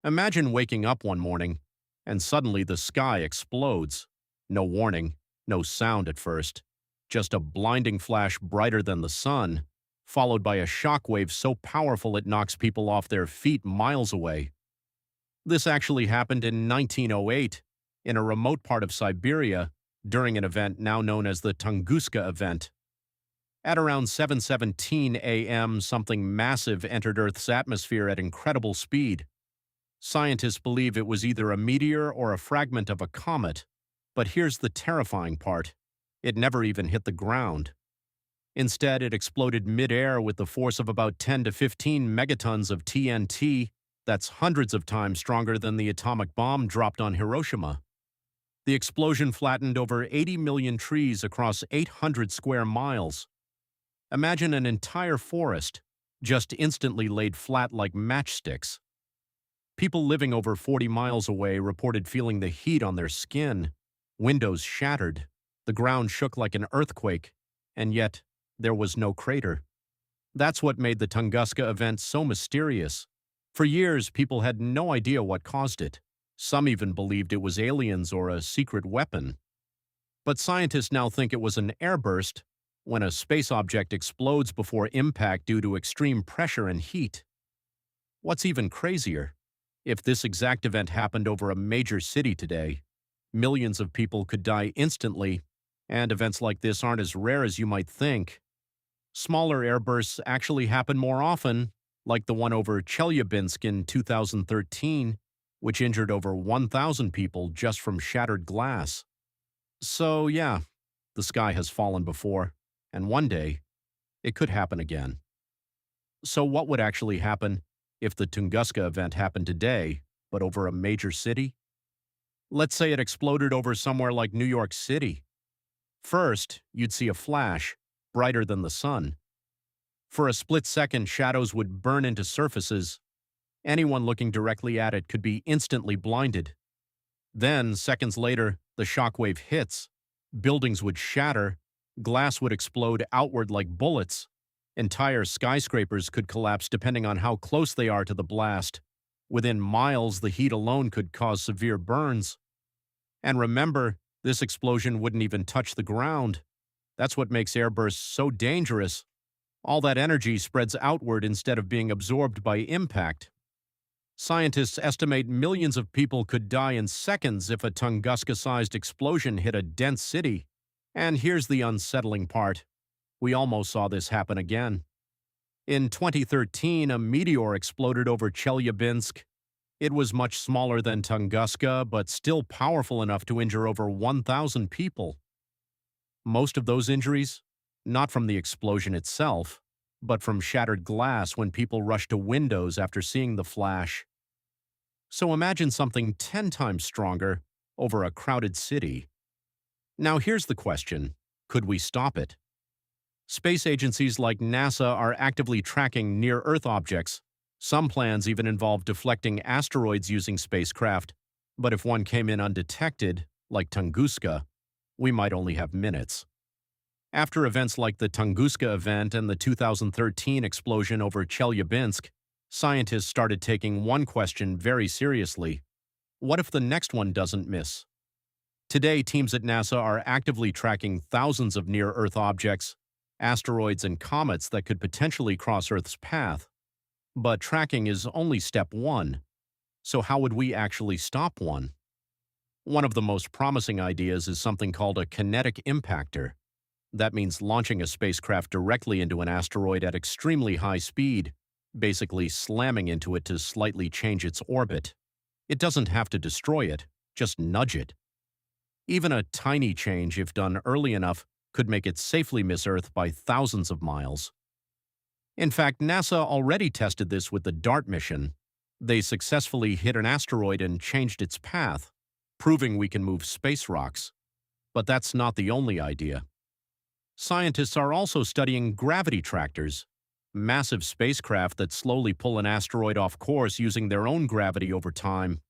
Imagine waking up one morning and suddenly the sky explodes. No warning, no sound at first, just a blinding flash brighter than the sun, followed by a shockwave so powerful it knocks people off their feet miles away. This actually happened in 1908 in a remote part of Siberia during an event now known as the Tunguska Event. At around 7:17 a.m., something massive entered Earth's atmosphere at incredible speed. Scientists believe it was either a meteor or a fragment of a comet. But here's the terrifying part. It never even hit the ground. Instead, it exploded mid-air with the force of about 10 to 15 megatons of TNT. That's hundreds of times stronger than the atomic bomb dropped on Hiroshima. The explosion flattened over 80 million trees across 800 square miles. Imagine an entire forest just instantly laid flat like matchsticks. People living over 40 miles away reported feeling the heat on their skin. Windows shattered. The ground shook like an earthquake. And yet, there was no crater. That's what made the Tunguska event so mysterious. For years, people had no idea what caused it. Some even believed it was aliens or a secret weapon. But scientists now think it was an airburst, when a space object explodes before impact due to extreme pressure and heat. What's even crazier? If this exact event happened over a major city today, millions of people could die instantly, and events like this aren't as rare as you might think. Smaller airbursts actually happen more often, like the one over Chelyabinsk in 2013, which injured over 1,000 people just from shattered glass. So yeah, the sky has fallen before, and one day, it could happen again. So what would actually happen if the Tunguska event happened today, but over a major city? Let's say it exploded over somewhere like New York City. First, you'd see a flash, brighter than the sun. For a split second, shadows would burn into surfaces. Anyone looking directly at it could be instantly blinded. Then, seconds later, the shockwave hits. Buildings would shatter. Glass would explode outward like bullets. Entire skyscrapers could collapse depending on how close they are to the blast. Within miles, the heat alone could cause severe burns. And remember, this explosion wouldn't even touch the ground. That's what makes airbursts so dangerous. All that energy spreads outward instead of being absorbed by impact. Scientists estimate millions of people could die in seconds if a Tunguska-sized explosion hit a dense city. And here's the unsettling part. We almost saw this happen again. In 2013, a meteor exploded over Chelyabinsk. It was much smaller than Tunguska, but still powerful enough to injure over 1,000 people. Most of those injuries, not from the explosion itself, but from shattered glass when people rushed to windows after seeing the flash. So imagine something 10 times stronger over a crowded city. Now here's the question, could we stop it? Space agencies like NASA are actively tracking near-Earth objects. Some plans even involve deflecting asteroids using spacecraft. But if one came in undetected, like Tunguska, we might only have minutes. After events like the Tunguska event and the 2013 explosion over Chelyabinsk, scientists started taking one question very seriously. What if the next one doesn't miss? Today, teams at NASA are actively tracking thousands of near-Earth objects, asteroids and comets that could potentially cross Earth's path. But tracking is only step one. So how would we actually stop one? One of the most promising ideas is something called a kinetic impactor. That means launching a spacecraft directly into an asteroid at extremely high speed, basically slamming into it to slightly change its orbit. It doesn't have to destroy it, just nudge it. Even a tiny change, if done early enough, could make it safely miss Earth by thousands of miles. In fact, NASA already tested this with the DART mission. They successfully hit an asteroid and changed its path, proving we can move space rocks. But that's not the only idea. Scientists are also studying gravity tractors, massive spacecraft that slowly pull an asteroid off course using their own gravity over time.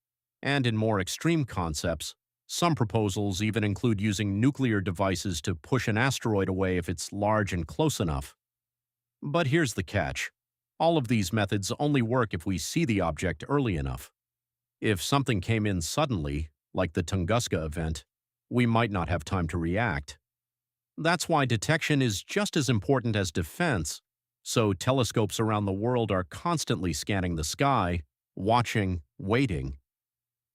And in more extreme concepts, some proposals even include using nuclear devices to push an asteroid away if it's large and close enough. But here's the catch. All of these methods only work if we see the object early enough. If something came in suddenly, like the Tunguska event, we might not have time to react. That's why detection is just as important as defense, so telescopes around the world are constantly scanning the sky, watching, waiting.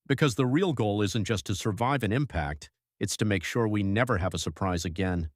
Because the real goal isn't just to survive an impact, it's to make sure we never have a surprise again.